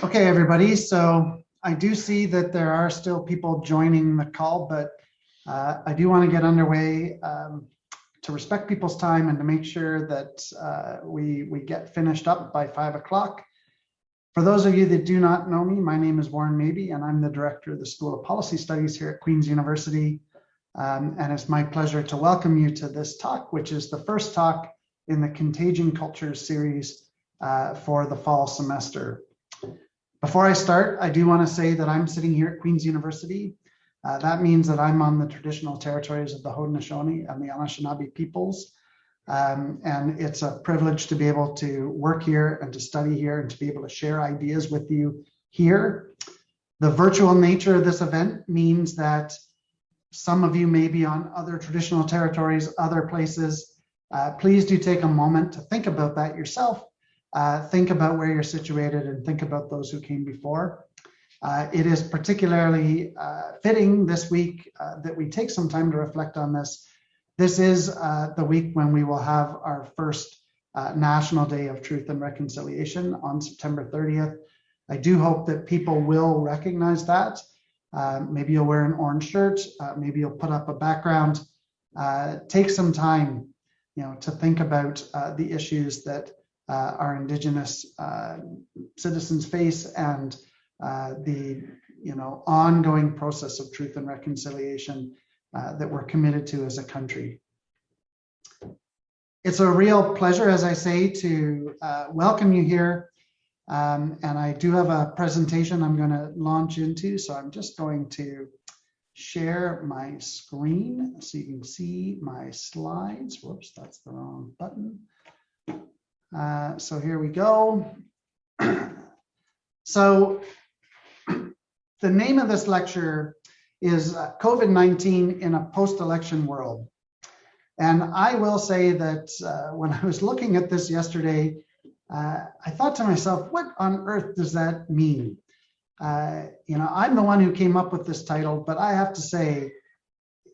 Okay, everybody. So I do see that there are still people joining the call, but I do want to get underway to respect people's time and to make sure that we get finished up by 5 o'clock. For those of you that do not know me, my name is Warren Mabee, and I'm the director of the School of Policy Studies here at Queen's University. And it's my pleasure to welcome you to this talk, which is the first talk in the Contagion Cultures series for the fall semester. Before I start, I do want to say that I'm sitting here at Queen's University. That means that I'm on the traditional territories of the Haudenosaunee and the Anishinaabe peoples. And it's a privilege to be able to work here and to study here and to be able to share ideas with you here. The virtual nature of this event means that some of you may be on other traditional territories, other places. Please do take a moment to think about that yourself. Think about where you're situated and think about those who came before. It is particularly fitting this week that we take some time to reflect on this. This is the week when we will have our first National Day of Truth and Reconciliation on September 30th. I do hope that people will recognize that. Maybe you'll wear an orange shirt, maybe you'll put up a background. Take some time, to think about the issues that our Indigenous citizens face and the ongoing process of truth and reconciliation that we're committed to as a country. It's a real pleasure, as I say, to welcome you here. And I do have a presentation I'm going to launch into, so I'm just going to share my screen so you can see my slides. Whoops, that's the wrong button. So here we go. So the name of this lecture is COVID-19 in a post-election world. And I will say that when I was looking at this yesterday, I thought to myself, what on earth does that mean? I'm the one who came up with this title, but I have to say,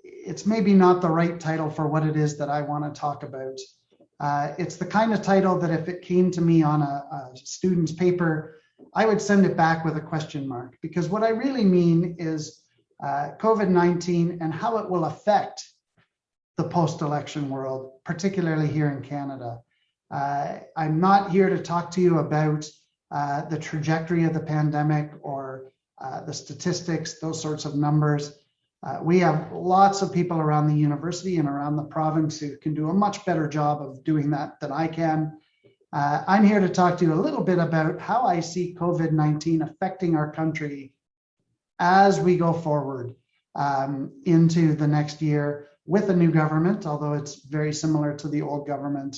it's maybe not the right title for what it is that I want to talk about. It's the kind of title that if it came to me on a student's paper, I would send it back with a question mark, because what I really mean is COVID-19 and how it will affect the post-election world, particularly here in Canada. I'm not here to talk to you about the trajectory of the pandemic or the statistics, those sorts of numbers. We have lots of people around the university and around the province who can do a much better job of doing that than I can. I'm here to talk to you a little bit about how I see COVID-19 affecting our country as we go forward into the next year with a new government, although it's very similar to the old government,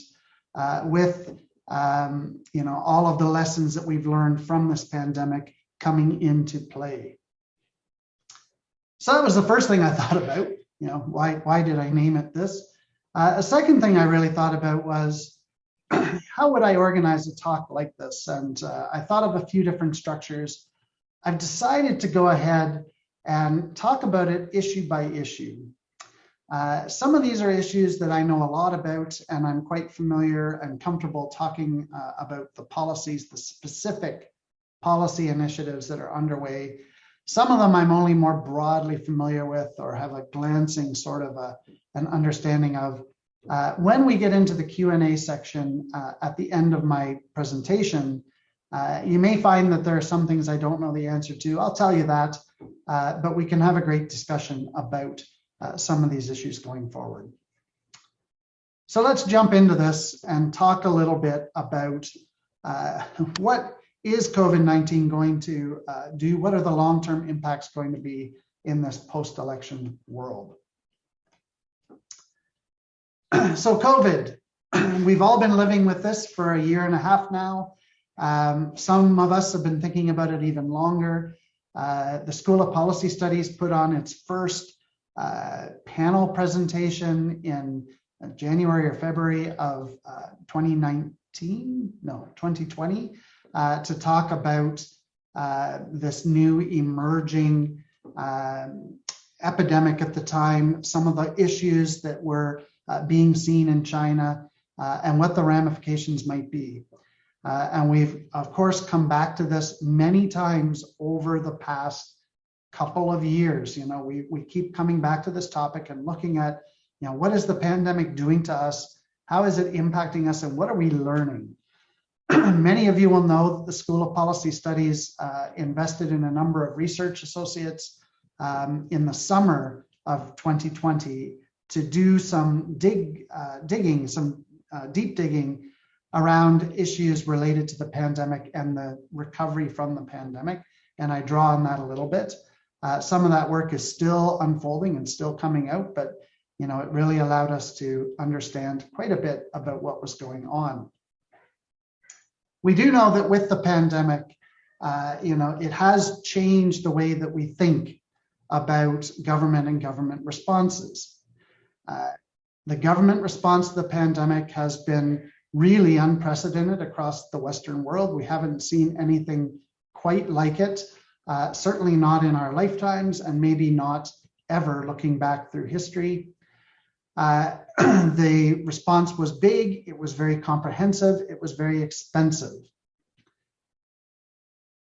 with all of the lessons that we've learned from this pandemic coming into play. So that was the first thing I thought about, why did I name it this? A second thing I really thought about was, how would I organize a talk like this? And I thought of a few different structures. I've decided to go ahead and talk about it issue by issue. Some of these are issues that I know a lot about, and I'm quite familiar and comfortable talking about the policies, the specific policy initiatives that are underway. Some of them I'm only more broadly familiar with or have a glancing sort of an understanding of. When we get into the Q&A section at the end of my presentation, you may find that there are some things I don't know the answer to. I'll tell you that, but we can have a great discussion about some of these issues going forward. So let's jump into this and talk a little bit about what is COVID-19 going to do? What are the long-term impacts going to be in this post-election world? So COVID, we've all been living with this for a year and a half now. Some of us have been thinking about it even longer. The School of Policy Studies put on its first panel presentation in January or February of 2020, to talk about this new emerging epidemic at the time, some of the issues that were being seen in China, and what the ramifications might be. And we've, of course, come back to this many times over the past couple of years. We keep coming back to this topic and looking at, what is the pandemic doing to us? How is it impacting us? And what are we learning? Many of you will know that the School of Policy Studies invested in a number of research associates in the summer of 2020 to do some deep digging around issues related to the pandemic and the recovery from the pandemic. And I draw on that a little bit. Some of that work is still unfolding and still coming out, but it really allowed us to understand quite a bit about what was going on. We do know that with the pandemic, it has changed the way that we think about government and government responses. The government response to the pandemic has been really unprecedented across the Western world. We haven't seen anything quite like it, certainly not in our lifetimes, and maybe not ever looking back through history. The response was big, it was very comprehensive, it was very expensive.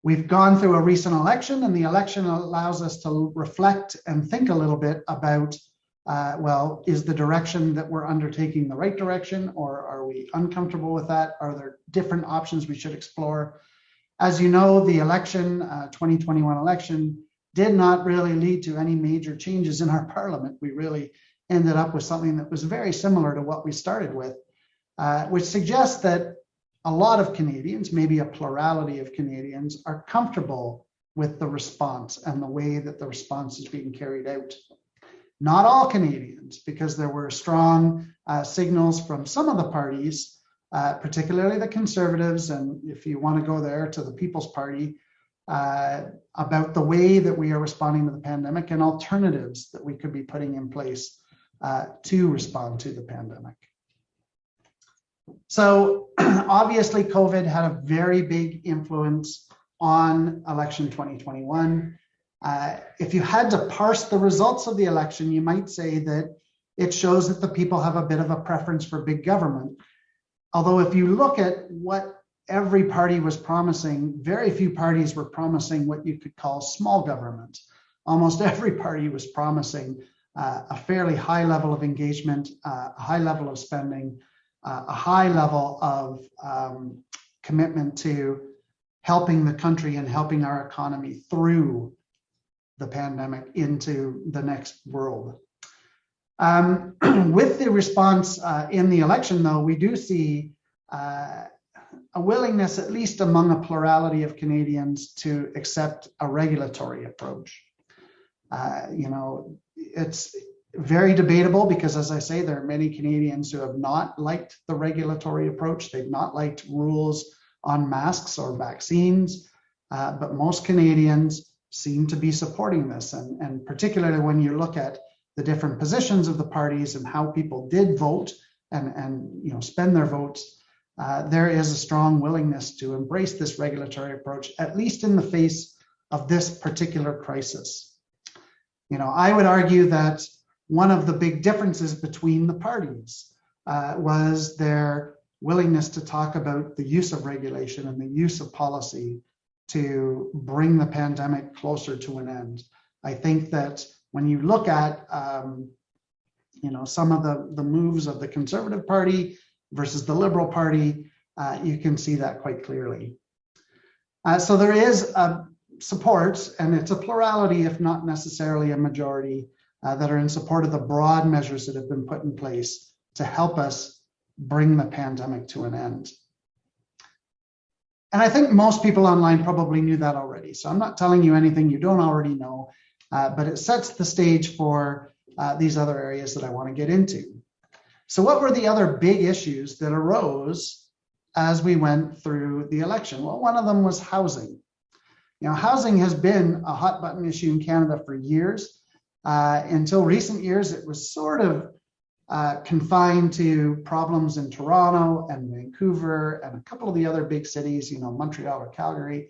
We've gone through a recent election, and the election allows us to reflect and think a little bit about, is the direction that we're undertaking the right direction, or are we uncomfortable with that? Are there different options we should explore? As you know, the election, 2021 election, did not really lead to any major changes in our parliament. We really ended up with something that was very similar to what we started with, which suggests that a lot of Canadians, maybe a plurality of Canadians, are comfortable with the response and the way that the response is being carried out. Not all Canadians, because there were strong signals from some of the parties, particularly the Conservatives, and if you want to go there, to the People's Party, about the way that we are responding to the pandemic and alternatives that we could be putting in place to respond to the pandemic. So obviously COVID had a very big influence on election 2021. If you had to parse the results of the election, you might say that it shows that the people have a bit of a preference for big government. Although if you look at what every party was promising, very few parties were promising what you could call small government. Almost every party was promising a fairly high level of engagement, a high level of spending, a high level of commitment to helping the country and helping our economy through the pandemic into the next world. With the response in the election, though, we do see a willingness, at least among a plurality of Canadians, to accept a regulatory approach. It's very debatable because, as I say, there are many Canadians who have not liked the regulatory approach. They've not liked rules on masks or vaccines, but most Canadians seem to be supporting this. And particularly when you look at the different positions of the parties and how people did vote and spend their votes, there is a strong willingness to embrace this regulatory approach, at least in the face of this particular crisis. I would argue that one of the big differences between the parties was their willingness to talk about the use of regulation and the use of policy to bring the pandemic closer to an end. I think that when you look at some of the moves of the Conservative Party versus the Liberal Party, you can see that quite clearly. So there is support, and it's a plurality, if not necessarily a majority, that are in support of the broad measures that have been put in place to help us bring the pandemic to an end. And I think most people online probably knew that already. So I'm not telling you anything you don't already know, but it sets the stage for these other areas that I want to get into. So what were the other big issues that arose as we went through the election? Well, one of them was housing. Housing has been a hot button issue in Canada for years. Until recent years, it was sort of confined to problems in Toronto and Vancouver and a couple of the other big cities, Montreal or Calgary,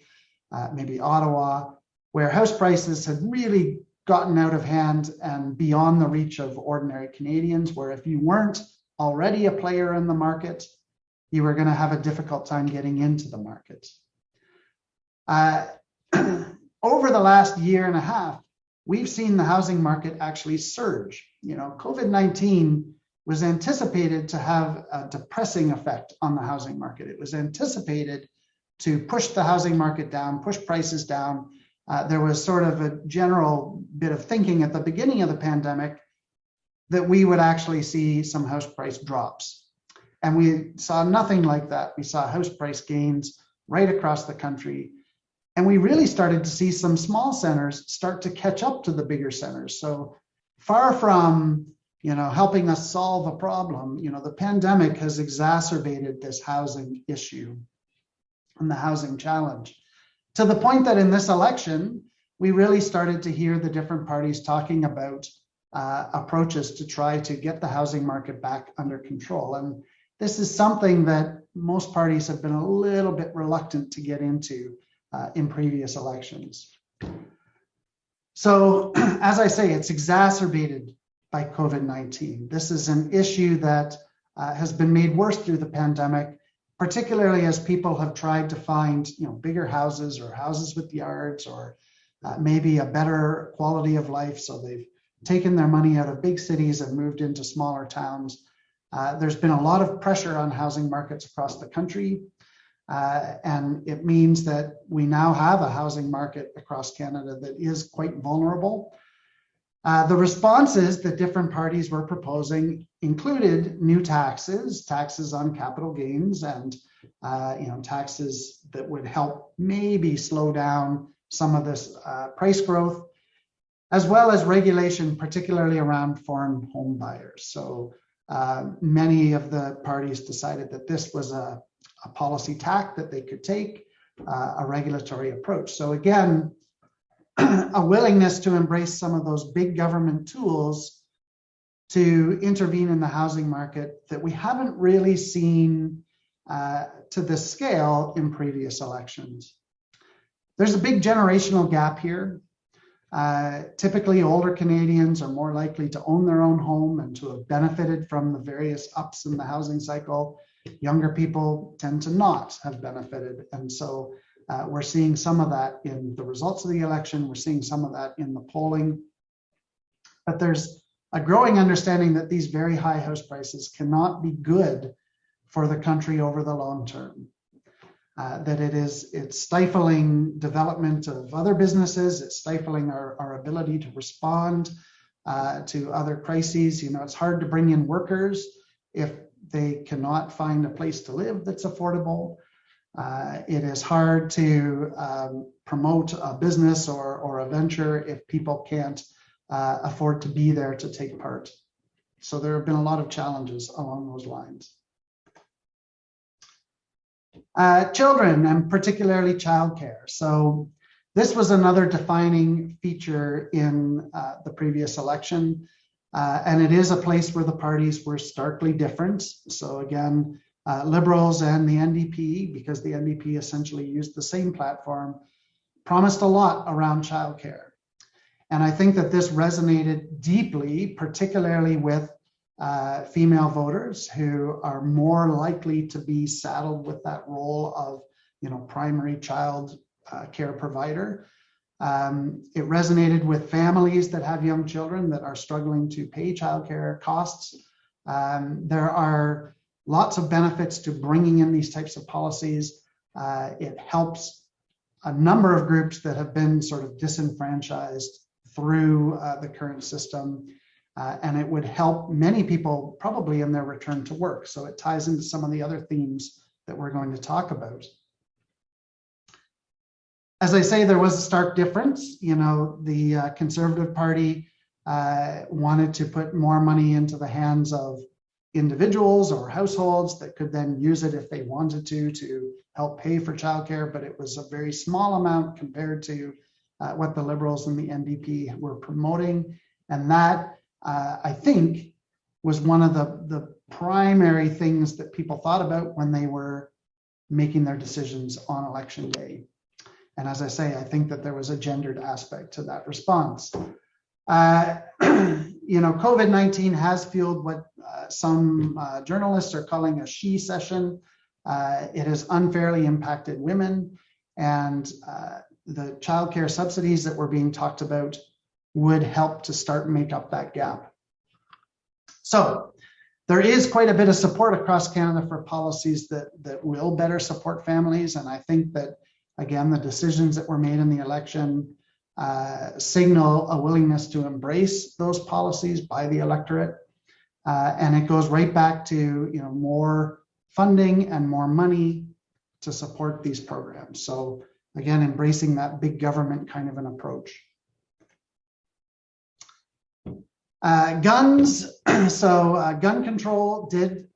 maybe Ottawa, where house prices had really gotten out of hand and beyond the reach of ordinary Canadians, where if you weren't already a player in the market, you were going to have a difficult time getting into the market. Over the last year and a half, we've seen the housing market actually surge. COVID-19 was anticipated to have a depressing effect on the housing market. It was anticipated to push the housing market down, push prices down. There was sort of a general bit of thinking at the beginning of the pandemic that we would actually see some house price drops. And we saw nothing like that. We saw house price gains right across the country. And we really started to see some small centers start to catch up to the bigger centers. So far from helping us solve a problem, the pandemic has exacerbated this housing issue and the housing challenge, to the point that in this election, we really started to hear the different parties talking about approaches to try to get the housing market back under control. And this is something that most parties have been a little bit reluctant to get into in previous elections. So, as I say, it's exacerbated by COVID-19. This is an issue that has been made worse through the pandemic, particularly as people have tried to find bigger houses or houses with yards or maybe a better quality of life. So they've taken their money out of big cities and moved into smaller towns. There's been a lot of pressure on housing markets across the country. And it means that we now have a housing market across Canada that is quite vulnerable. The responses that different parties were proposing included new taxes on capital gains, and taxes that would help maybe slow down some of this price growth, as well as regulation, particularly around foreign home buyers. So many of the parties decided that this was a policy tack that they could take, a regulatory approach. So again, a willingness to embrace some of those big government tools to intervene in the housing market that we haven't really seen to this scale in previous elections. There's a big generational gap here. Typically, older Canadians are more likely to own their own home and to have benefited from the various ups in the housing cycle. Younger people tend to not have benefited. And so we're seeing some of that in the results of the election. We're seeing some of that in the polling. But there's a growing understanding that these very high house prices cannot be good for the country over the long term. That it's stifling development of other businesses. It's stifling our ability to respond to other crises. It's hard to bring in workers if they cannot find a place to live that's affordable. It is hard to promote a business or a venture if people can't afford to be there to take part. So there have been a lot of challenges along those lines. Children, and particularly childcare. So this was another defining feature in the previous election. And it is a place where the parties were starkly different. So again, Liberals and the NDP, because the NDP essentially used the same platform, promised a lot around childcare. And I think that this resonated deeply, particularly with female voters who are more likely to be saddled with that role of, primary child care provider. It resonated with families that have young children that are struggling to pay childcare costs. There are lots of benefits to bringing in these types of policies. It helps a number of groups that have been sort of disenfranchised through the current system. And it would help many people probably in their return to work. So it ties into some of the other themes that we're going to talk about. As I say, there was a stark difference. The Conservative Party wanted to put more money into the hands of individuals or households that could then use it if they wanted to help pay for childcare, but it was a very small amount compared to what the Liberals and the NDP were promoting. And that, I think, was one of the primary things that people thought about when they were making their decisions on election day. And as I say, I think that there was a gendered aspect to that response. COVID-19 has fueled what some journalists are calling a she session. It has unfairly impacted women, and the childcare subsidies that were being talked about would help to start make up that gap. So there is quite a bit of support across Canada for policies that will better support families. And I think that, again, the decisions that were made in the election signal a willingness to embrace those policies by the electorate. And it goes right back to more funding and more money to support these programs. So again, embracing that big government kind of an approach. Guns, so gun control did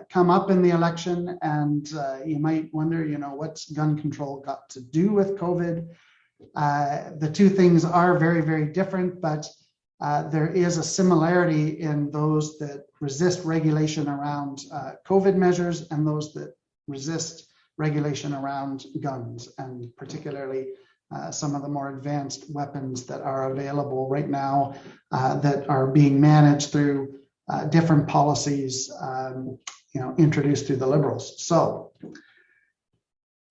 come up in the election, and you might wonder, what's gun control got to do with COVID? The two things are very, very different, but there is a similarity in those that resist regulation around COVID measures and those that resist regulation around guns, and particularly some of the more advanced weapons that are available right now that are being managed through different policies, introduced through the Liberals. So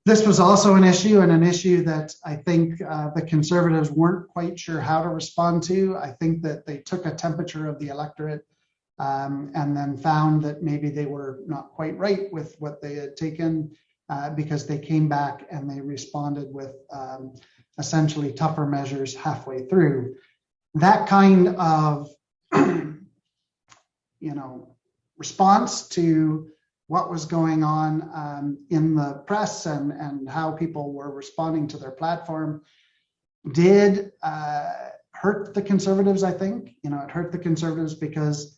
this was also an issue, and an issue that I think the Conservatives weren't quite sure how to respond to. I think that they took a temperature of the electorate and then found that maybe they were not quite right with what they had taken, because they came back and they responded with essentially tougher measures halfway through. That kind of response to what was going on in the press and how people were responding to their platform did hurt the Conservatives, I think. It hurt the Conservatives because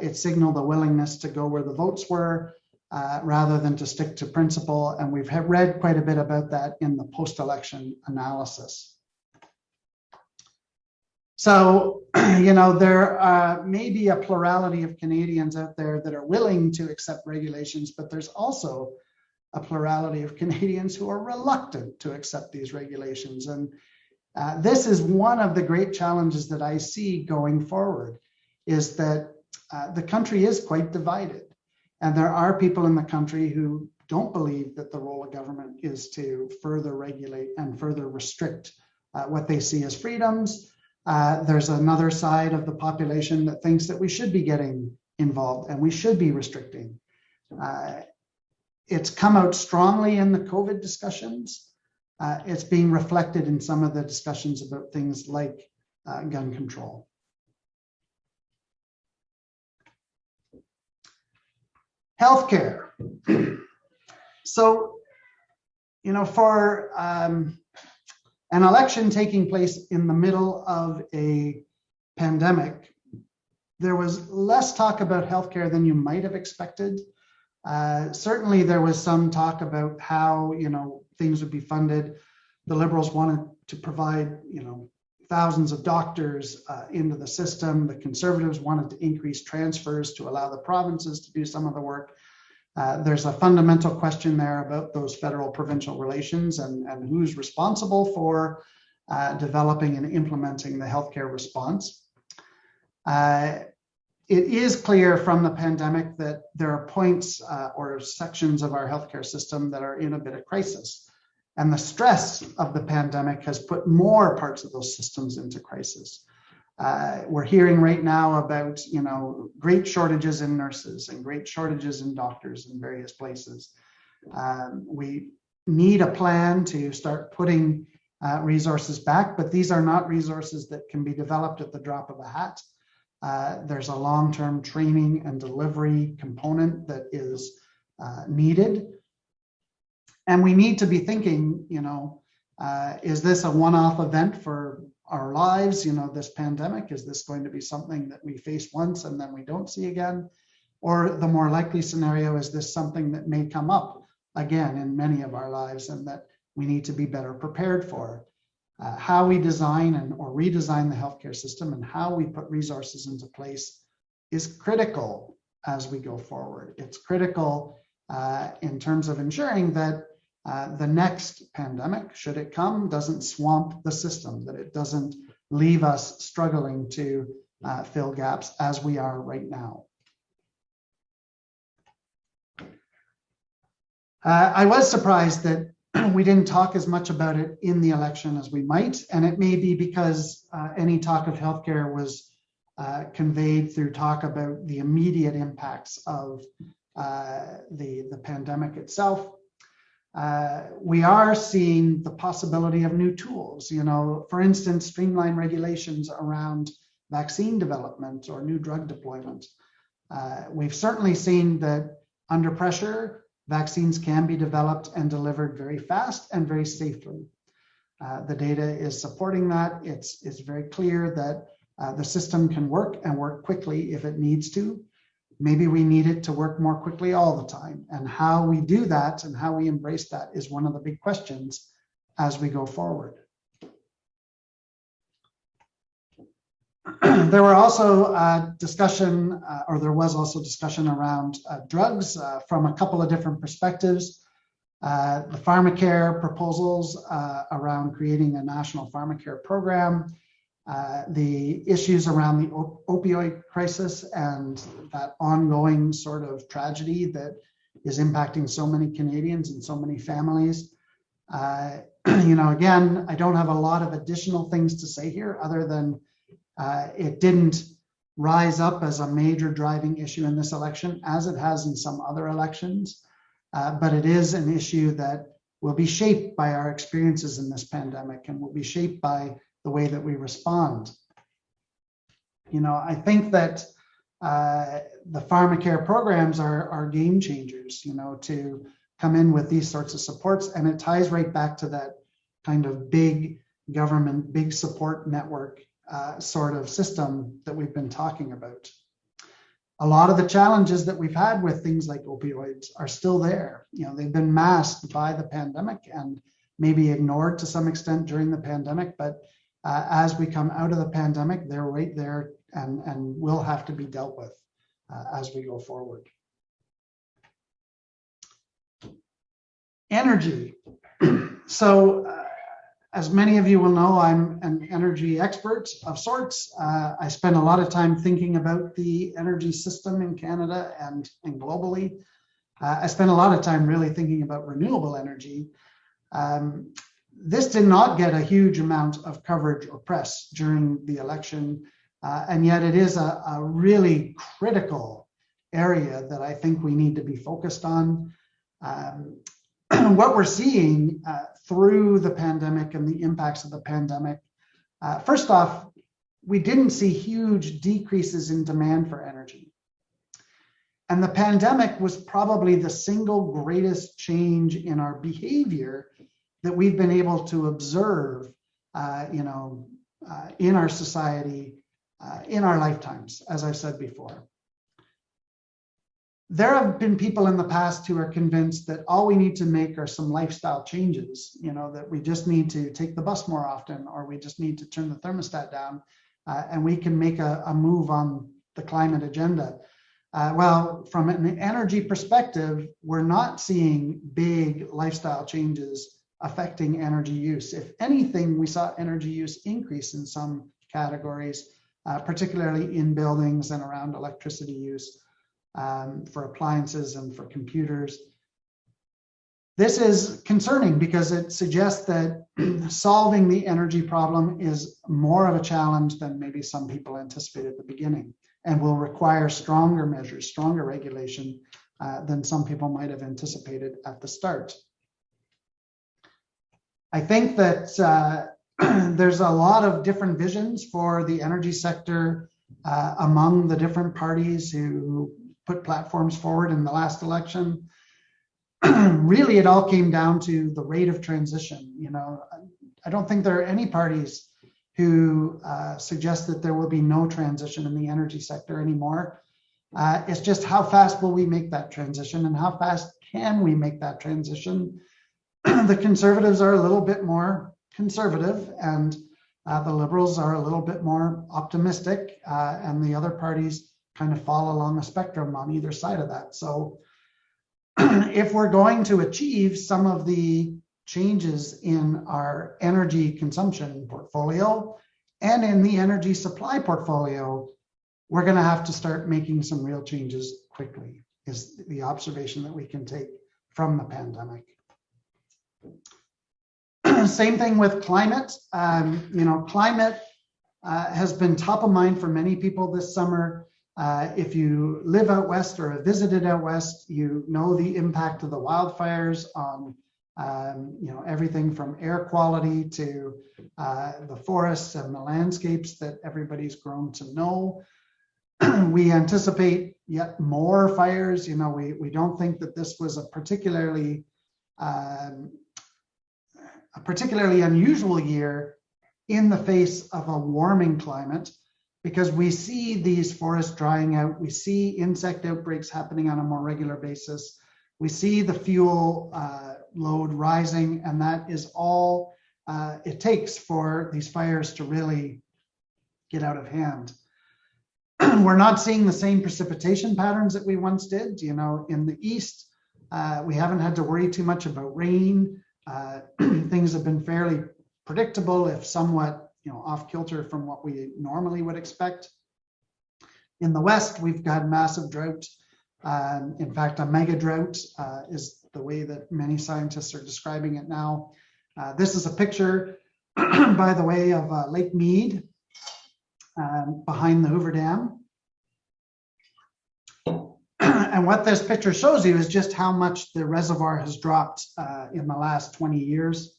it signaled a willingness to go where the votes were, rather than to stick to principle. And we've read quite a bit about that in the post-election analysis. So, there may be a plurality of Canadians out there that are willing to accept regulations, but there's also a plurality of Canadians who are reluctant to accept these regulations. And this is one of the great challenges that I see going forward, is that the country is quite divided. And there are people in the country who don't believe that the role of government is to further regulate and further restrict what they see as freedoms. There's another side of the population that thinks that we should be getting involved and we should be restricting. It's come out strongly in the COVID discussions. It's being reflected in some of the discussions about things like gun control. Healthcare. So, for an election taking place in the middle of a pandemic, there was less talk about healthcare than you might have expected. Certainly, there was some talk about how things would be funded. The Liberals wanted to provide thousands of doctors into the system. The Conservatives wanted to increase transfers to allow the provinces to do some of the work. There's a fundamental question there about those federal-provincial relations and who's responsible for developing and implementing the healthcare response. It is clear from the pandemic that there are points or sections of our healthcare system that are in a bit of crisis. And the stress of the pandemic has put more parts of those systems into crisis. We're hearing right now about, great shortages in nurses and great shortages in doctors in various places. We need a plan to start putting resources back, but these are not resources that can be developed at the drop of a hat. There's a long-term training and delivery component that is needed. And we need to be thinking, is this a one-off event for our lives? This pandemic, is this going to be something that we face once and then we don't see again? Or the more likely scenario, is this something that may come up again in many of our lives and that we need to be better prepared for? How we design or redesign the healthcare system and how we put resources into place is critical as we go forward. It's critical in terms of ensuring that the next pandemic, should it come, doesn't swamp the system, that it doesn't leave us struggling to fill gaps as we are right now. I was surprised that we didn't talk as much about it in the election as we might, and it may be because any talk of healthcare was conveyed through talk about the immediate impacts of the pandemic itself. We are seeing the possibility of new tools, for instance, streamline regulations around vaccine development or new drug deployment. We've certainly seen that under pressure, vaccines can be developed and delivered very fast and very safely. The data is supporting that. It's very clear that the system can work and work quickly if it needs to. Maybe we need it to work more quickly all the time. And how we do that and how we embrace that is one of the big questions as we go forward. There was also discussion around drugs from a couple of different perspectives. The Pharmacare proposals around creating a national Pharmacare program, the issues around the opioid crisis and that ongoing sort of tragedy that is impacting so many Canadians and so many families. Again, I don't have a lot of additional things to say here other than it didn't rise up as a major driving issue in this election, as it has in some other elections, but it is an issue that will be shaped by our experiences in this pandemic and will be shaped by the way that we respond. I think that the Pharmacare programs are game changers, to come in with these sorts of supports, and it ties right back to that kind of big government, big support network sort of system that we've been talking about. A lot of the challenges that we've had with things like opioids are still there. They've been masked by the pandemic and maybe ignored to some extent during the pandemic, but as we come out of the pandemic, they're right there and will have to be dealt with as we go forward. Energy. So, as many of you will know, I'm an energy expert of sorts. I spend a lot of time thinking about the energy system in Canada and globally. I spend a lot of time really thinking about renewable energy. This did not get a huge amount of coverage or press during the election, and yet it is a really critical area that I think we need to be focused on. What we're seeing through the pandemic and the impacts of the pandemic, first off, we didn't see huge decreases in demand for energy. And the pandemic was probably the single greatest change in our behavior that we've been able to observe, in our society, in our lifetimes, as I've said before. There have been people in the past who are convinced that all we need to make are some lifestyle changes, that we just need to take the bus more often, or we just need to turn the thermostat down, and we can make a move on the climate agenda. Well, from an energy perspective, we're not seeing big lifestyle changes affecting energy use. If anything, we saw energy use increase in some categories, particularly in buildings and around electricity use. For appliances and for computers. This is concerning because it suggests that solving the energy problem is more of a challenge than maybe some people anticipated at the beginning, and will require stronger measures, stronger regulation than some people might have anticipated at the start. I think that there's a lot of different visions for the energy sector among the different parties who put platforms forward in the last election. Really, it all came down to the rate of transition. I don't think there are any parties who suggest that there will be no transition in the energy sector anymore. It's just how fast will we make that transition, and how fast can we make that transition? The Conservatives are a little bit more conservative, and the Liberals are a little bit more optimistic, and the other parties kind of fall along the spectrum on either side of that. So if we're going to achieve some of the changes in our energy consumption portfolio and in the energy supply portfolio, we're going to have to start making some real changes quickly, is the observation that we can take from the pandemic. Same thing with climate. Climate has been top of mind for many people this summer. If you live out west or have visited out west, you know the impact of the wildfires on everything from air quality to the forests and the landscapes that everybody's grown to know. We anticipate yet more fires. We don't think that this was a particularly unusual year in the face of a warming climate, because we see these forests drying out, we see insect outbreaks happening on a more regular basis, we see the fuel load rising, and that is all it takes for these fires to really get out of hand. We're not seeing the same precipitation patterns that we once did. In the east, we haven't had to worry too much about rain. Things have been fairly predictable, if somewhat off kilter from what we normally would expect. In the west, we've got massive drought. In fact, a mega drought is the way that many scientists are describing it now. This is a picture, by the way, of Lake Mead behind the Hoover Dam. And what this picture shows you is just how much the reservoir has dropped in the last 20 years.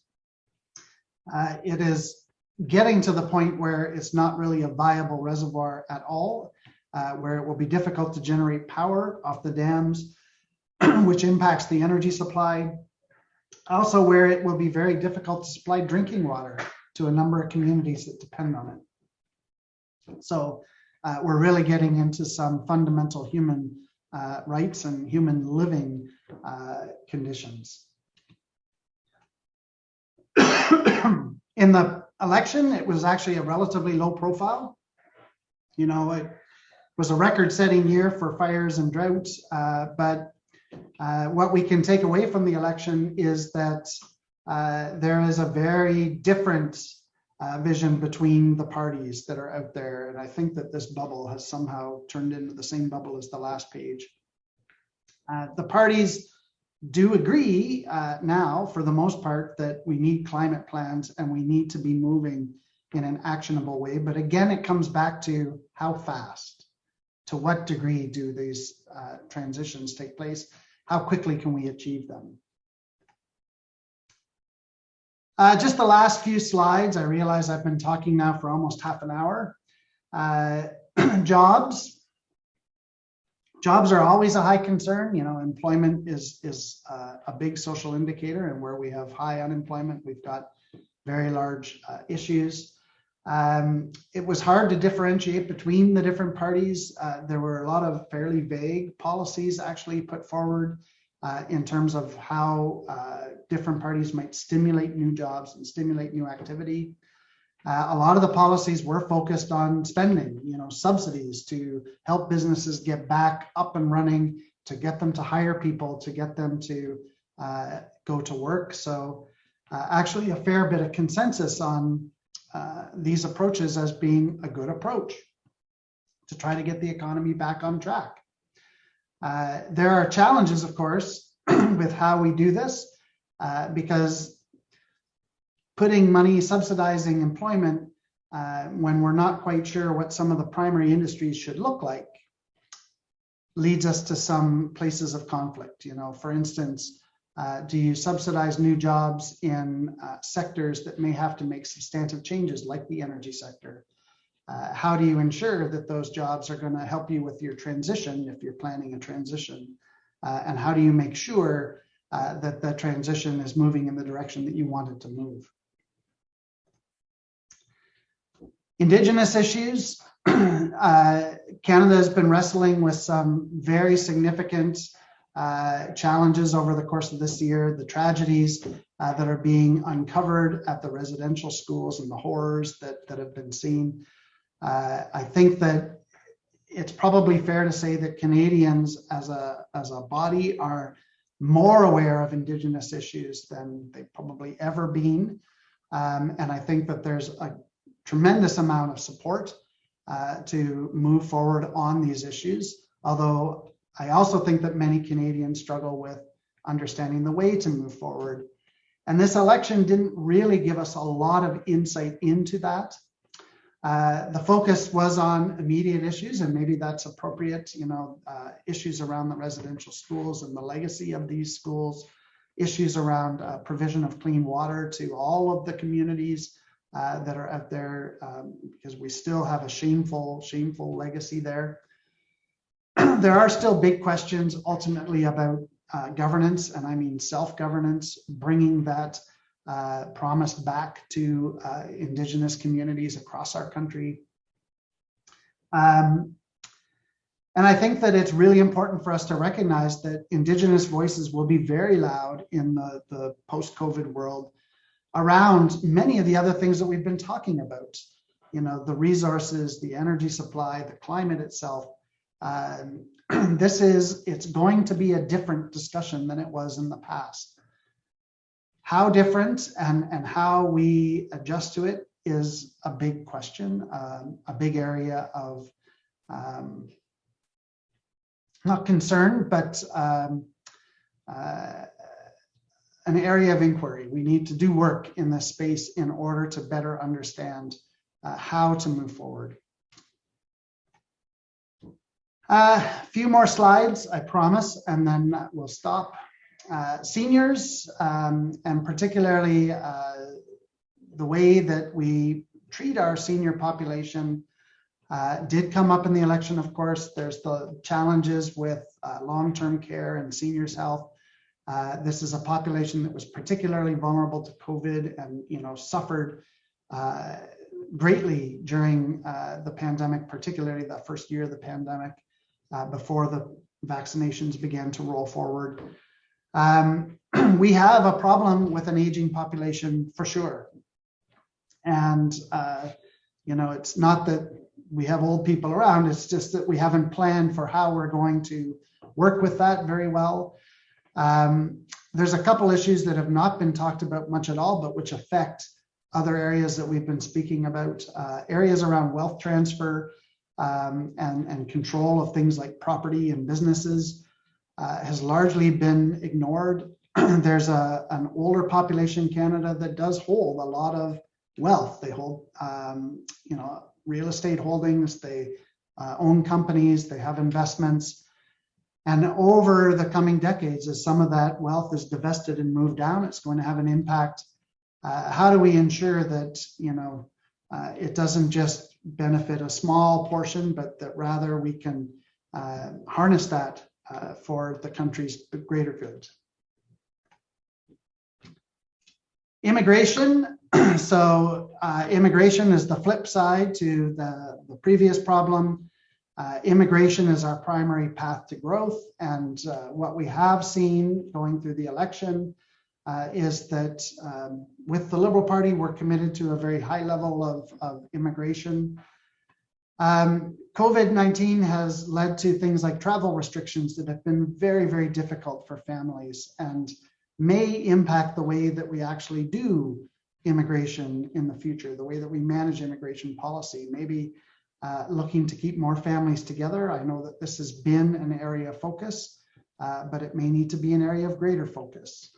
It is getting to the point where it's not really a viable reservoir at all, where it will be difficult to generate power off the dams, which impacts the energy supply. Also, where it will be very difficult to supply drinking water to a number of communities that depend on it. So we're really getting into some fundamental human rights and human living conditions. In the election, it was actually a relatively low profile. It was a record-setting year for fires and droughts, but what we can take away from the election is that there is a very different vision between the parties that are out there. And I think that this bubble has somehow turned into the same bubble as the last page. The parties do agree now, for the most part, that we need climate plans and we need to be moving in an actionable way. But again, it comes back to how fast, to what degree do these transitions take place? How quickly can we achieve them? Just the last few slides. I realize I've been talking now for almost half an hour. Jobs. Jobs are always a high concern. Employment is a big social indicator, and where we have high unemployment, we've got very large issues. It was hard to differentiate between the different parties. There were a lot of fairly vague policies actually put forward in terms of how different parties might stimulate new jobs and stimulate new activity. A lot of the policies were focused on spending, subsidies to help businesses get back up and running, to get them to hire people, to get them to go to work. So actually a fair bit of consensus on these approaches as being a good approach to try to get the economy back on track. There are challenges, of course, with how we do this, because putting money, subsidizing employment when we're not quite sure what some of the primary industries should look like leads us to some places of conflict. For instance, do you subsidize new jobs in sectors that may have to make substantive changes, like the energy sector? How do you ensure that those jobs are going to help you with your transition if you're planning a transition? And how do you make sure that the transition is moving in the direction that you want it to move? Indigenous issues. Canada has been wrestling with some very significant challenges over the course of this year, the tragedies that are being uncovered at the residential schools and the horrors that have been seen. I think that it's probably fair to say that Canadians as a body are more aware of Indigenous issues than they've probably ever been. And I think that there's a tremendous amount of support to move forward on these issues. Although I also think that many Canadians struggle with understanding the way to move forward. And this election didn't really give us a lot of insight into that. The focus was on immediate issues, and maybe that's appropriate, issues around the residential schools and the legacy of these schools, issues around provision of clean water to all of the communities that are out there, because we still have a shameful legacy there. There are still big questions ultimately about governance, and I mean self-governance, bringing that promise back to Indigenous communities across our country. And I think that it's really important for us to recognize that Indigenous voices will be very loud in the post-COVID world around many of the other things that we've been talking about. The resources, the energy supply, the climate itself. It's going to be a different discussion than it was in the past. How different and how we adjust to it is a big question, a big area of not concern, but an area of inquiry. We need to do work in this space in order to better understand how to move forward. A few more slides, I promise, and then we'll stop. Seniors, and particularly the way that we treat our senior population did come up in the election, of course. There's the challenges with long-term care and seniors' health. This is a population that was particularly vulnerable to COVID and suffered greatly during the pandemic, particularly the first year of the pandemic, before the vaccinations began to roll forward. We have a problem with an aging population for sure. And, it's not that we have old people around, it's just that we haven't planned for how we're going to work with that very well. There's a couple issues that have not been talked about much at all, but which affect other areas that we've been speaking about, areas around wealth transfer and control of things like property and businesses has largely been ignored. There's an older population in Canada that does hold a lot of wealth. They hold, real estate holdings, they own companies, they have investments. And over the coming decades, as some of that wealth is divested and moved down, it's going to have an impact. How do we ensure that, it doesn't just benefit a small portion, but that rather we can harness that for the country's greater good? Immigration. So immigration is the flip side to the previous problem. Immigration is our primary path to growth. And what we have seen going through the election is that with the Liberal Party, we're committed to a very high level of immigration. COVID-19 has led to things like travel restrictions that have been very, very difficult for families and may impact the way that we actually do immigration in the future, the way that we manage immigration policy, maybe looking to keep more families together. I know that this has been an area of focus, but it may need to be an area of greater focus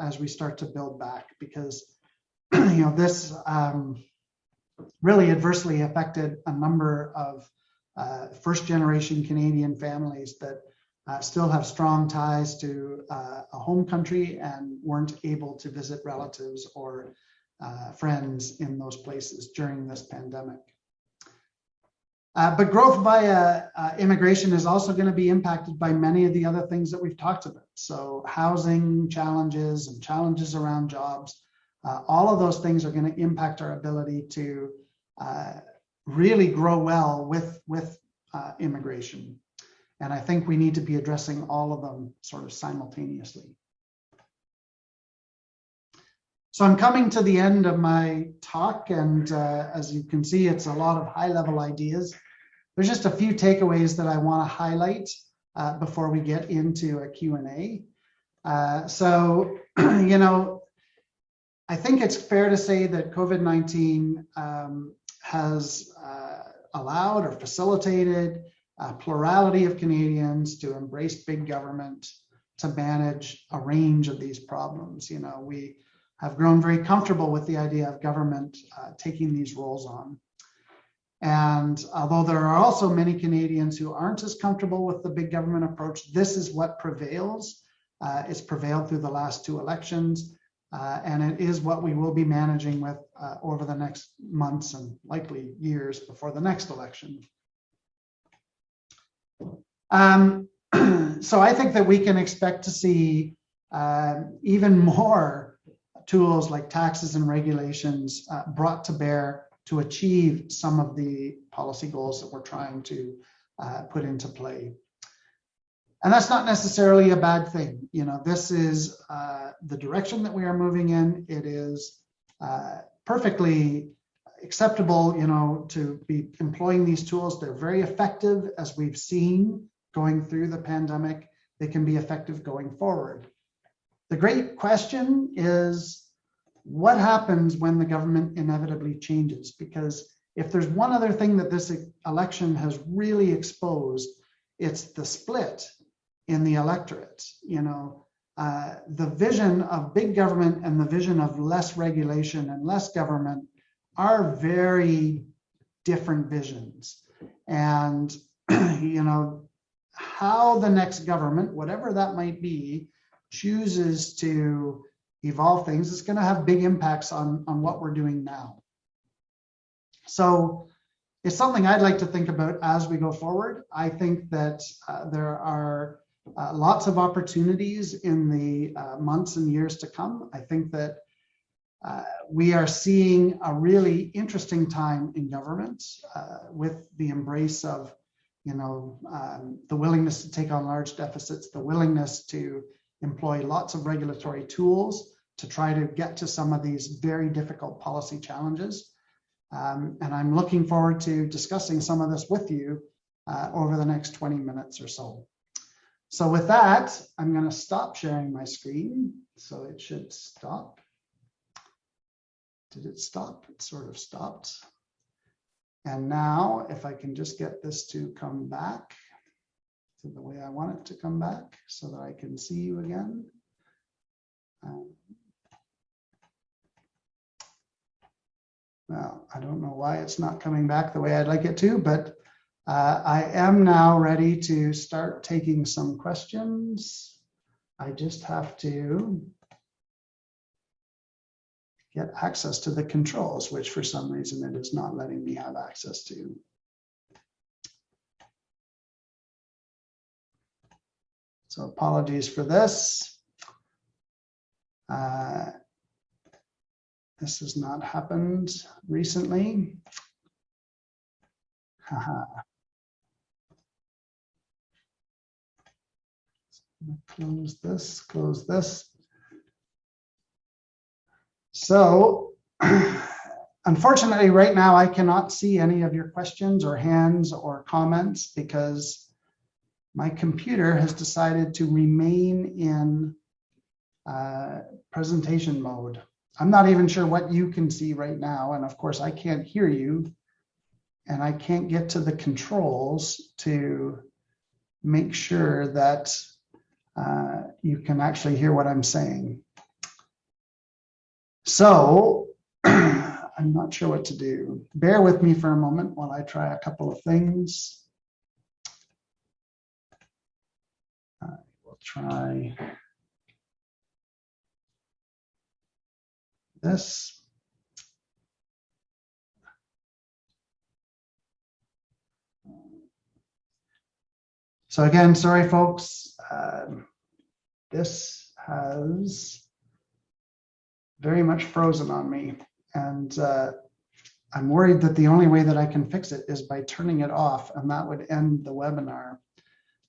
as we start to build back, because this really adversely affected a number of first-generation Canadian families that still have strong ties to a home country and weren't able to visit relatives or friends in those places during this pandemic. But growth via immigration is also going to be impacted by many of the other things that we've talked about. So housing challenges and challenges around jobs, all of those things are going to impact our ability to really grow well with immigration. And I think we need to be addressing all of them sort of simultaneously. So I'm coming to the end of my talk, and as you can see, it's a lot of high-level ideas. There's just a few takeaways that I want to highlight before we get into a Q&A. So, I think it's fair to say that COVID-19 has allowed or facilitated a plurality of Canadians to embrace big government, to manage a range of these problems. You know, we have grown very comfortable with the idea of government taking these roles on. And although there are also many Canadians who aren't as comfortable with the big government approach, this is what prevails. It's prevailed through the last 2 elections, and it is what we will be managing with over the next months and likely years before the next election. So I think that we can expect to see even more tools like taxes and regulations brought to bear to achieve some of the policy goals that we're trying to put into play. And that's not necessarily a bad thing. You know, this is the direction that we are moving in. It is perfectly acceptable, you know, to be employing these tools. They're very effective, as we've seen going through the pandemic. They can be effective going forward. The great question is, what happens when the government inevitably changes? Because if there's one other thing that this election has really exposed, it's the split in the electorate. You know, the vision of big government and the vision of less regulation and less government are very different visions. And, you know, how the next government, whatever that might be, chooses to evolve things, it's going to have big impacts on what we're doing now. So it's something I'd like to think about as we go forward. I think that there are lots of opportunities in the months and years to come. I think that we are seeing a really interesting time in government with the embrace of, you know, the willingness to take on large deficits, the willingness to employ lots of regulatory tools to try to get to some of these very difficult policy challenges. And I'm looking forward to discussing some of this with you over the next 20 minutes or so. So with that, I'm going to stop sharing my screen. So it should stop. Did it stop? It sort of stopped. And now if I can just get this to come back to the way I want it to come back so that I can see you again. Well, I don't know why it's not coming back the way I'd like it to, but I am now ready to start taking some questions. I just have to get access to the controls, which for some reason it is not letting me have access to. So apologies for this. This has not happened recently. Close this. So unfortunately, right now, I cannot see any of your questions or hands or comments because my computer has decided to remain in presentation mode. I'm not even sure what you can see right now. And of course, I can't hear you. And I can't get to the controls to make sure that you can actually hear what I'm saying. So I'm not sure what to do. Bear with me for a moment while I try a couple of things. We'll try this. So again, sorry folks, this has very much frozen on me, and I'm worried that the only way that I can fix it is by turning it off, and that would end the webinar.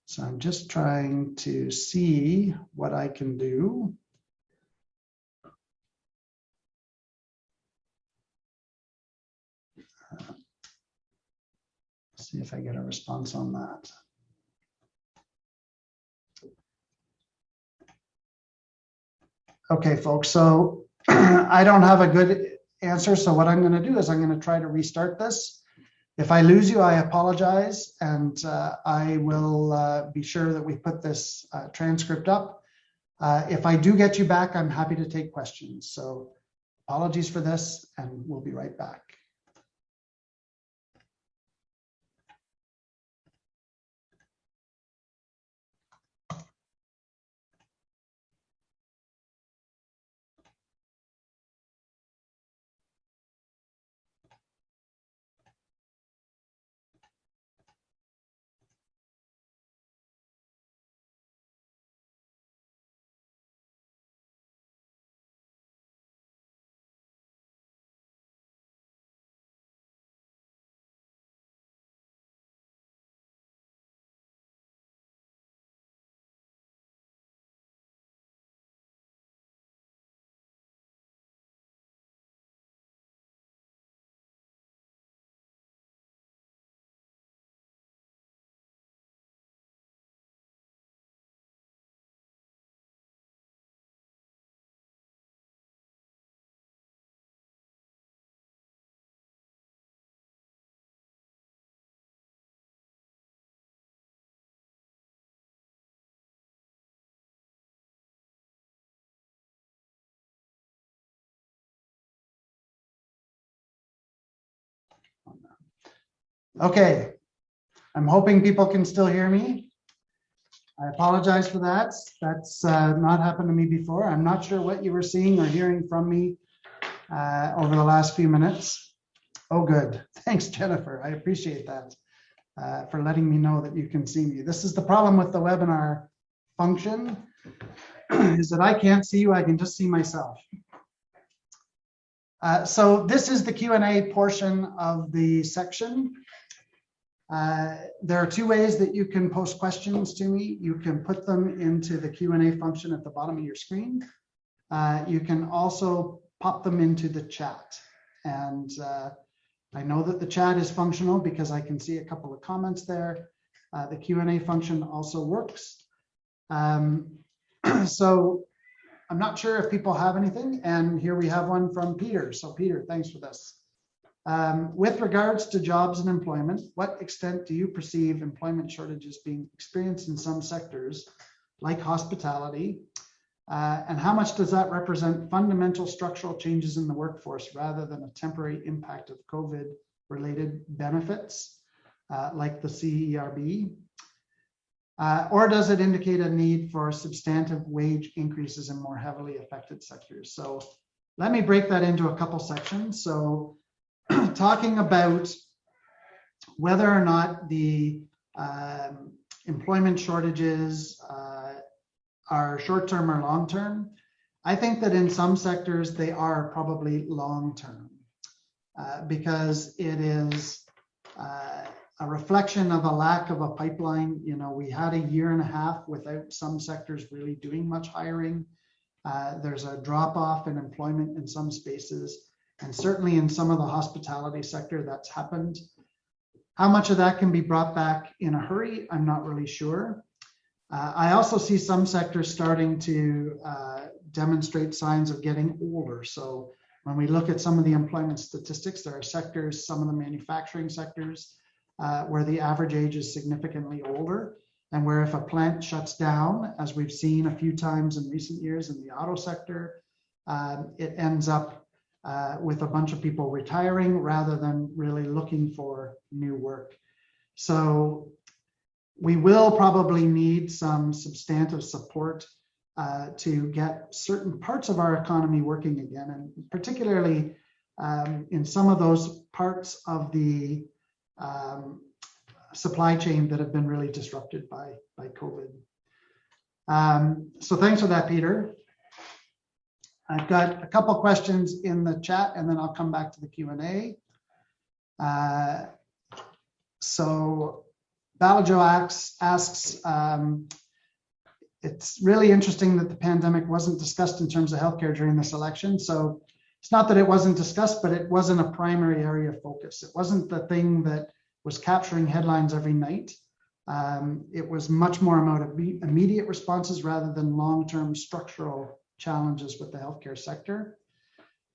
So I'm just trying to see what I can do. See if I get a response on that. Okay, folks, so I don't have a good answer. So what I'm going to do is I'm going to try to restart this. If I lose you, I apologize. And I will be sure that we put this transcript up. If I do get you back, I'm happy to take questions. So apologies for this, and we'll be right back. Okay, I'm hoping people can still hear me. I apologize for that. That's not happened to me before. I'm not sure what you were seeing or hearing from me over the last few minutes. Oh, good. Thanks, Jennifer. I appreciate that for letting me know that you can see me. This is the problem with the webinar function, is that I can't see you. I can just see myself. So this is the Q&A portion of the section. There are two ways that you can post questions to me. You can put them into the Q&A function at the bottom of your screen. You can also pop them into the chat. And I know that the chat is functional because I can see a couple of comments there. The Q&A function also works. So I'm not sure if people have anything. And here we have one from Peter. So Peter, thanks for this. With regards to jobs and employment, what extent do you perceive employment shortages being experienced in some sectors like hospitality? And how much does that represent fundamental structural changes in the workforce rather than a temporary impact of COVID-related benefits like the CERB? Or does it indicate a need for substantive wage increases in more heavily affected sectors? So let me break that into a couple sections. So talking about whether or not the employment shortages are short-term or long-term, I think that in some sectors they are probably long-term because it is a reflection of a lack of a pipeline. You know, we had a year and a half without some sectors really doing much hiring. There's a drop-off in employment in some spaces. And certainly in some of the hospitality sector, that's happened. How much of that can be brought back in a hurry, I'm not really sure. I also see some sectors starting to demonstrate signs of getting older. So when we look at some of the employment statistics, there are sectors, some of the manufacturing sectors, where the average age is significantly older, and where if a plant shuts down, as we've seen a few times in recent years in the auto sector, it ends up with a bunch of people retiring rather than really looking for new work. So we will probably need some substantive support to get certain parts of our economy working again, and particularly in some of those parts of the supply chain that have been really disrupted by COVID. So thanks for that, Peter. I've got a couple questions in the chat, and then I'll come back to the Q&A. So Balajo asks, it's really interesting that the pandemic wasn't discussed in terms of healthcare during this election. So it's not that it wasn't discussed, but it wasn't a primary area of focus. It wasn't the thing that was capturing headlines every night. It was much more about immediate responses rather than long-term structural challenges with the healthcare sector.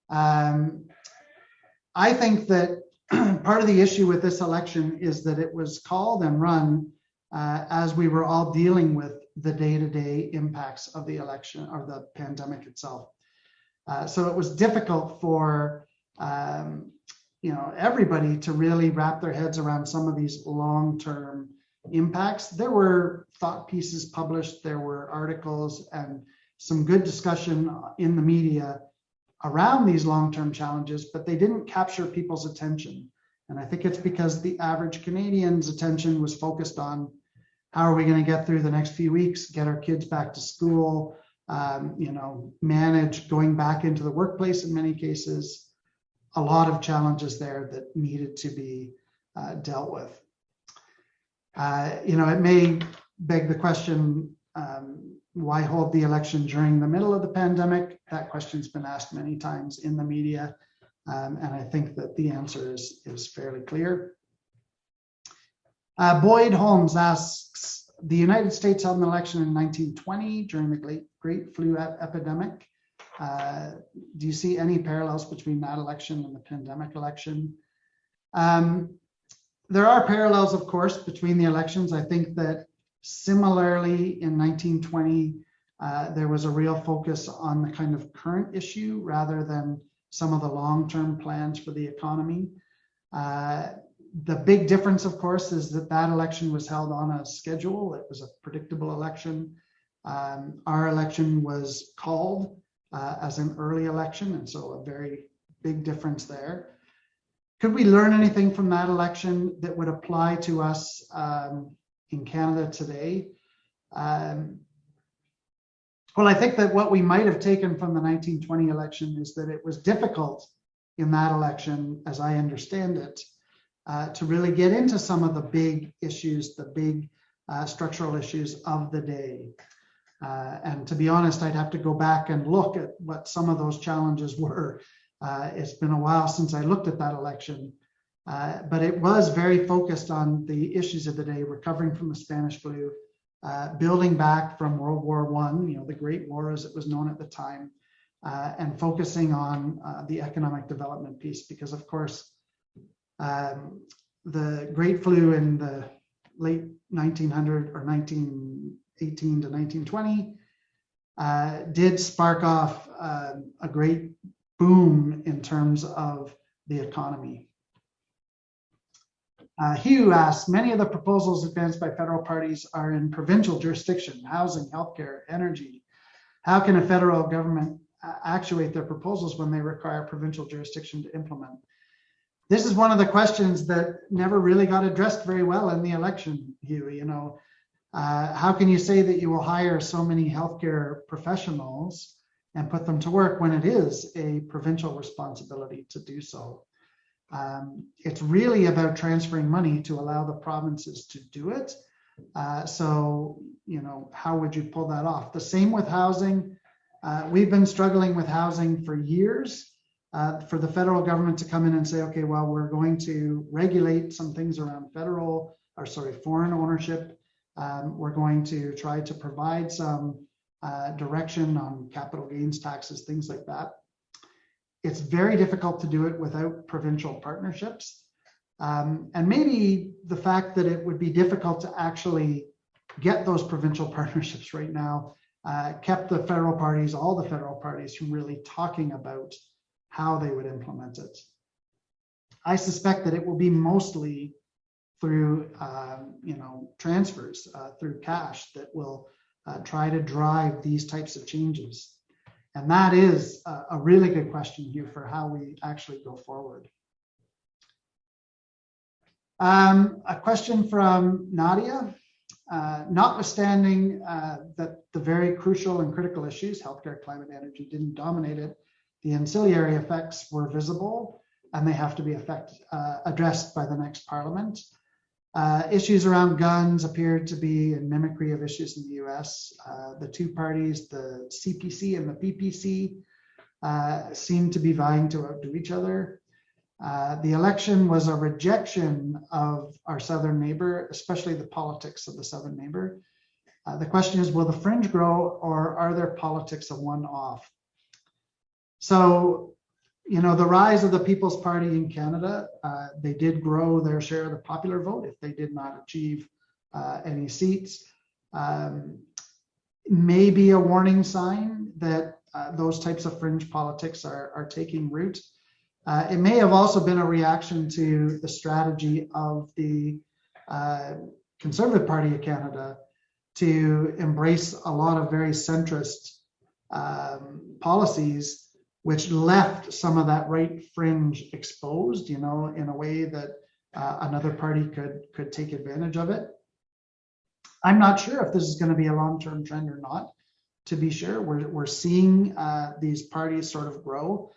I think that part of the issue with this election is that it was called and run as we were all dealing with the day-to-day impacts of the election or the pandemic itself. So it was difficult for everybody to really wrap their heads around some of these long-term impacts. There were thought pieces published, there were articles and some good discussion in the media around these long-term challenges, but they didn't capture people's attention. And I think it's because the average Canadian's attention was focused on how are we going to get through the next few weeks, get our kids back to school, manage going back into the workplace in many cases. A lot of challenges there that needed to be dealt with. It may beg the question, why hold the election during the middle of the pandemic? That question's been asked many times in the media, and I think that the answer is fairly clear. Boyd Holmes asks, the United States held an election in 1920 during the Great Flu epidemic. Do you see any parallels between that election and the pandemic election? There are parallels, of course, between the elections. I think that similarly in 1920, there was a real focus on the kind of current issue rather than some of the long-term plans for the economy. The big difference, of course, is that that election was held on a schedule. It was a predictable election. Our election was called as an early election, and so a very big difference there. Could we learn anything from that election that would apply to us in Canada today? Well, I think that what we might have taken from the 1920 election is that it was difficult in that election, as I understand it, to really get into some of the big issues, the big structural issues of the day. And to be honest, I'd have to go back and look at what some of those challenges were. It's been a while since I looked at that election, but it was very focused on the issues of the day, recovering from the Spanish flu, building back from World War I, the Great War as it was known at the time, and focusing on the economic development piece, because of course, the Great Flu in the late 1900 or 1918 to 1920 did spark off a great boom in terms of the economy. Hugh asks, many of the proposals advanced by federal parties are in provincial jurisdiction, housing, healthcare, energy. How can a federal government actuate their proposals when they require provincial jurisdiction to implement? This is one of the questions that never really got addressed very well in the election, Hugh. How can you say that you will hire so many healthcare professionals and put them to work when it is a provincial responsibility to do so? It's really about transferring money to allow the provinces to do it. So, how would you pull that off? The same with housing. We've been struggling with housing for years. For the federal government to come in and say, okay, well, we're going to regulate some things around foreign ownership. We're going to try to provide some direction on capital gains taxes, things like that. It's very difficult to do it without provincial partnerships. And maybe the fact that it would be difficult to actually get those provincial partnerships right now kept the federal parties, all the federal parties, from really talking about how they would implement it. I suspect that it will be mostly through transfers, through cash, that will try to drive these types of changes. And that is a really good question here for how we actually go forward. A question from Nadia. Notwithstanding that the very crucial and critical issues, healthcare, climate, energy, didn't dominate it, the ancillary effects were visible and they have to be addressed by the next parliament. Issues around guns appeared to be a mimicry of issues in the US. The two parties, the CPC and the PPC, seem to be vying to outdo each other. The election was a rejection of our southern neighbor, especially the politics of the southern neighbor. The question is, will the fringe grow, or are their politics a one-off? So, the rise of the People's Party in Canada, they did grow their share of the popular vote if they did not achieve any seats. may be a warning sign that those types of fringe politics are taking root. It may have also been a reaction to the strategy of the Conservative Party of Canada to embrace a lot of very centrist policies, which left some of that right fringe exposed, in a way that another party could take advantage of it. I'm not sure if this is going to be a long-term trend or not. To be sure, we're seeing these parties sort of grow.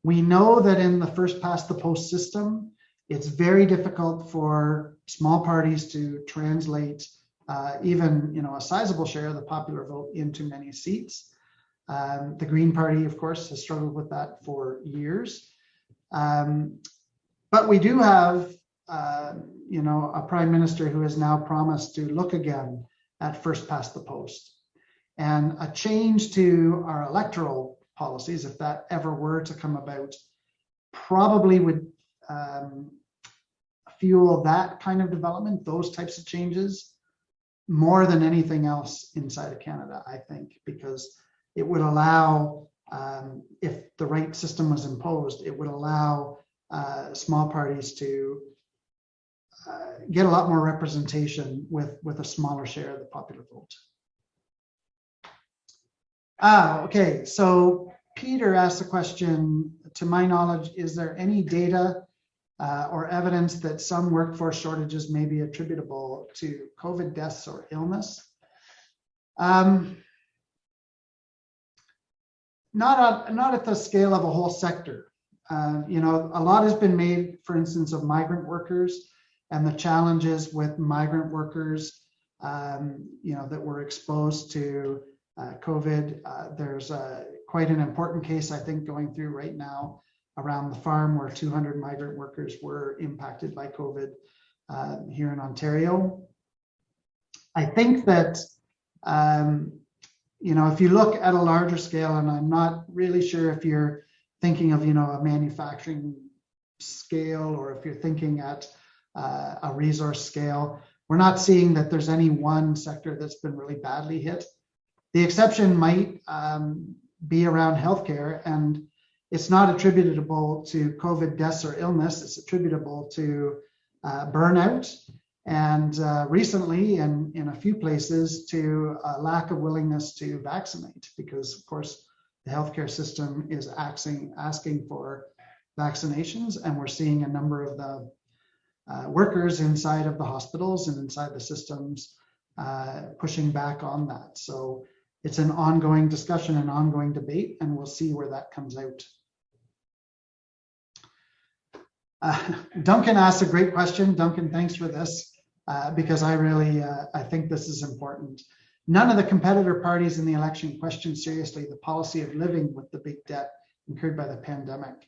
We know that in the first past the post system, it's very difficult for small parties to translate even a sizable share of the popular vote into many seats. The Green Party, of course, has struggled with that for years. But we do have a prime minister who has now promised to look again at first past the post. And a change to our electoral policies, if that ever were to come about, probably would fuel that kind of development, those types of changes, more than anything else inside of Canada, I think, because it would allow, if the right system was imposed, it would allow small parties to get a lot more representation with a smaller share of the popular vote. Okay, so Peter asked a question, to my knowledge, is there any data or evidence that some workforce shortages may be attributable to COVID deaths or illness? Not at the scale of a whole sector. A lot has been made, for instance, of migrant workers and the challenges with migrant workers, that were exposed to COVID. There's quite an important case, I think, going through right now around the farm where 200 migrant workers were impacted by COVID here in Ontario. I think that, if you look at a larger scale, and I'm not really sure if you're thinking of, a manufacturing scale, or if you're thinking at a resource scale, we're not seeing that there's any one sector that's been really badly hit. The exception might be around healthcare, and it's not attributable to COVID deaths or illness. It's attributable to burnout, and recently, in a few places, to a lack of willingness to vaccinate, because of course the healthcare system is asking for vaccinations, and we're seeing a number of the workers inside of the hospitals and inside the systems pushing back on that. So it's an ongoing discussion, an ongoing debate, and we'll see where that comes out. Duncan asked a great question. Duncan, thanks for this, because I think this is important. None of the competitor parties in the election questioned seriously the policy of living with the big debt incurred by the pandemic.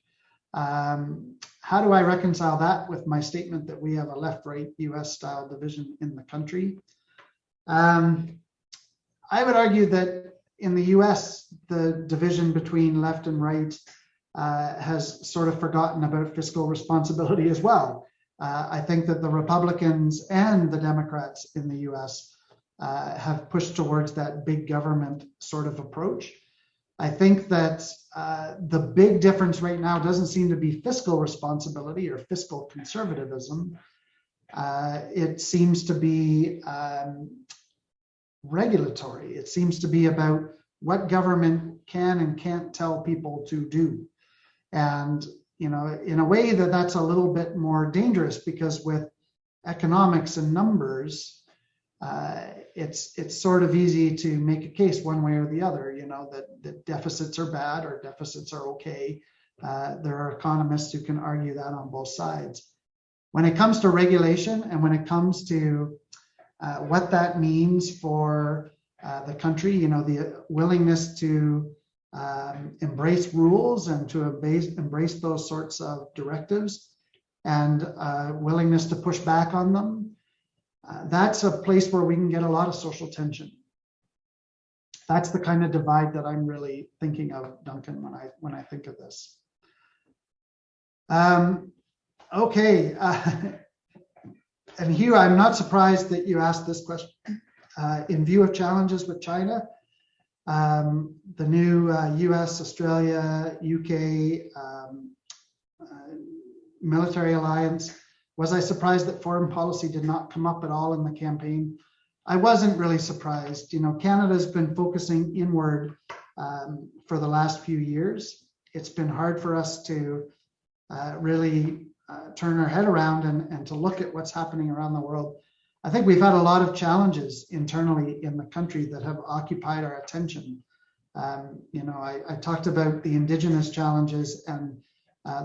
How do I reconcile that with my statement that we have a left-right US style division in the country? I would argue that in the US, the division between left and right has sort of forgotten about fiscal responsibility as well. I think that the Republicans and the Democrats in the US have pushed towards that big government sort of approach. I think that the big difference right now doesn't seem to be fiscal responsibility or fiscal conservatism. It seems to be regulatory. It seems to be about what government can and can't tell people to do. And, in a way that's a little bit more dangerous, because with economics and numbers, it's sort of easy to make a case one way or the other, that deficits are bad or deficits are okay. There are economists who can argue that on both sides. When it comes to regulation, and when it comes to what that means for the country, the willingness to embrace rules and to embrace those sorts of directives, and willingness to push back on them, that's a place where we can get a lot of social tension. That's the kind of divide that I'm really thinking of, Duncan, when I think of this. Okay, and Hugh, I'm not surprised that you asked this question. In view of challenges with China, the new US, Australia, UK military alliance. Was I surprised that foreign policy did not come up at all in the campaign? I wasn't really surprised. You know, Canada's been focusing inward for the last few years. It's been hard for us to really turn our head around and to look at what's happening around the world. I think we've had a lot of challenges internally in the country that have occupied our attention. You know, I talked about the Indigenous challenges and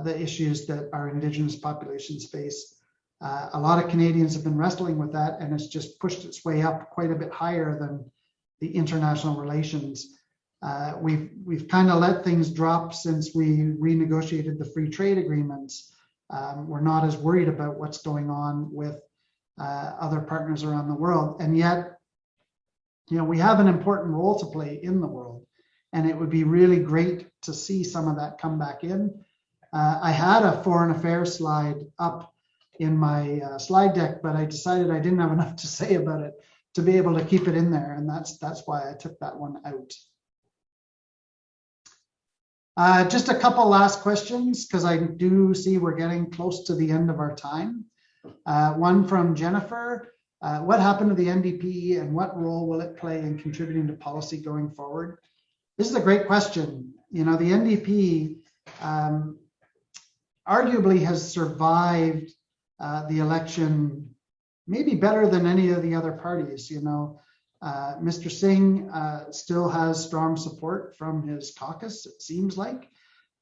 the issues that our Indigenous populations face. A lot of Canadians have been wrestling with that, and it's just pushed its way up quite a bit higher than the international relations. We've kind of let things drop since we renegotiated the free trade agreements. We're not as worried about what's going on with other partners around the world, and yet, you know, we have an important role to play in the world, and it would be really great to see some of that come back in. I had a foreign affairs slide up in my slide deck, but I decided I didn't have enough to say about it to be able to keep it in there, and that's why I took that one out. Just a couple last questions, because I do see we're getting close to the end of our time. One from Jennifer. What happened to the NDP and what role will it play in contributing to policy going forward? This is a great question. You know, the NDP arguably has survived the election maybe better than any of the other parties. You know, Mr. Singh still has strong support from his caucus, it seems like,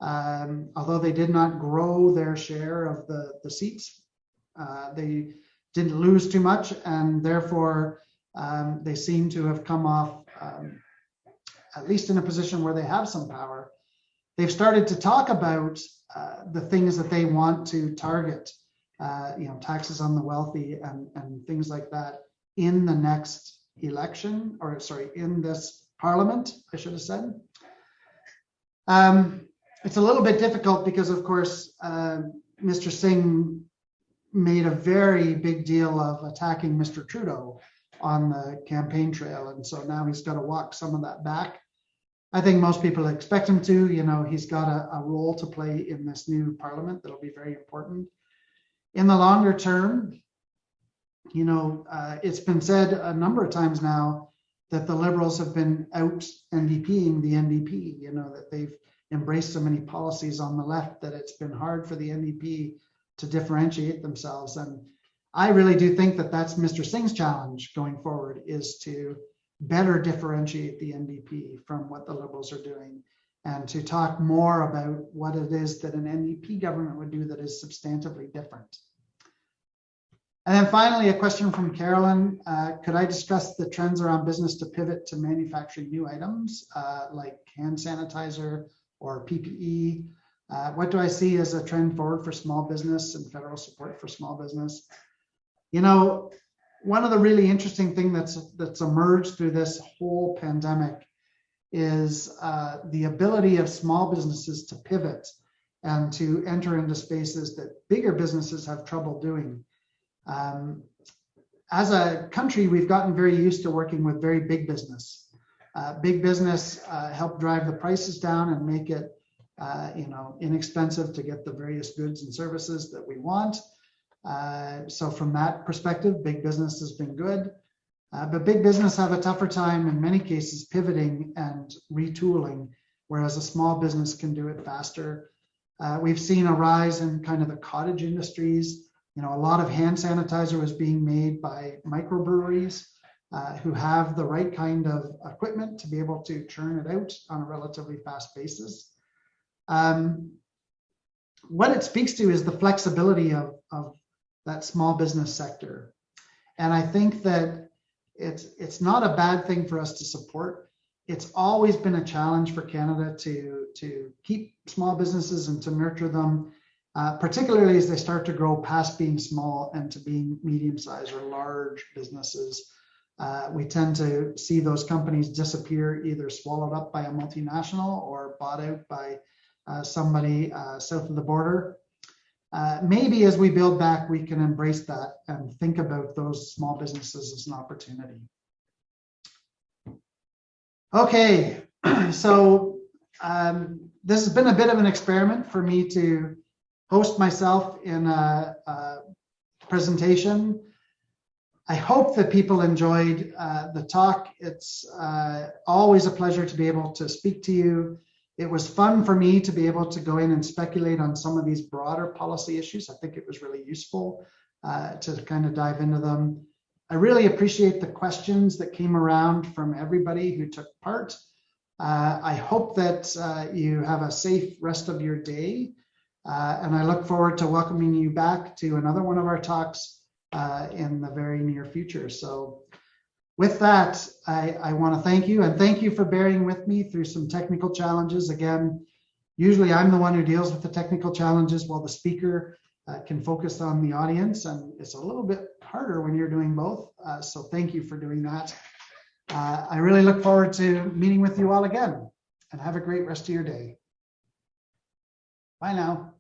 although they did not grow their share of the seats. They didn't lose too much, and therefore they seem to have come off at least in a position where they have some power. They've started to talk about the things that they want to target, you know, taxes on the wealthy and things like that in the next election, or sorry, in this parliament, I should have said. It's a little bit difficult because, of course, Mr. Singh made a very big deal of attacking Mr. Trudeau on the campaign trail, and so now he's got to walk some of that back. I think most people expect him to. You know, he's got a role to play in this new parliament that'll be very important. In the longer term, you know, it's been said a number of times now that the Liberals have been out NDPing the NDP, you know, that they've embraced so many policies on the left that it's been hard for the NDP to differentiate themselves. And I really do think that that's Mr. Singh's challenge going forward, is to better differentiate the NDP from what the Liberals are doing, and to talk more about what it is that an NDP government would do that is substantively different. And then finally, a question from Carolyn. Could I discuss the trends around business to pivot to manufacturing new items like hand sanitizer or PPE? What do I see as a trend forward for small business and federal support for small business? You know, one of the really interesting things that's emerged through this whole pandemic is the ability of small businesses to pivot and to enter into spaces that bigger businesses have trouble doing. As a country, we've gotten very used to working with very big business. Big business help drive the prices down and make it you know, inexpensive to get the various goods and services that we want. So from that perspective, big business has been good. But big business have a tougher time in many cases pivoting and retooling, whereas a small business can do it faster. We've seen a rise in kind of the cottage industries. You know, a lot of hand sanitizer was being made by microbreweries who have the right kind of equipment to be able to churn it out on a relatively fast basis. What it speaks to is the flexibility of that small business sector. And I think that it's not a bad thing for us to support. It's always been a challenge for Canada to keep small businesses and to nurture them, particularly as they start to grow past being small and to being medium-sized or large businesses. We tend to see those companies disappear, either swallowed up by a multinational or bought out by somebody south of the border. Maybe as we build back, we can embrace that and think about those small businesses as an opportunity. Okay, so this has been a bit of an experiment for me to host myself in a presentation. I hope that people enjoyed the talk. It's always a pleasure to be able to speak to you. It was fun for me to be able to go in and speculate on some of these broader policy issues. I think it was really useful to kind of dive into them. I really appreciate the questions that came around from everybody who took part. I hope that you have a safe rest of your day. And I look forward to welcoming you back to another one of our talks in the very near future. So with that, I want to thank you, and thank you for bearing with me through some technical challenges. Again, usually I'm the one who deals with the technical challenges while the speaker can focus on the audience, and it's a little bit harder when you're doing both. So thank you for doing that. I really look forward to meeting with you all again, and have a great rest of your day. Bye now.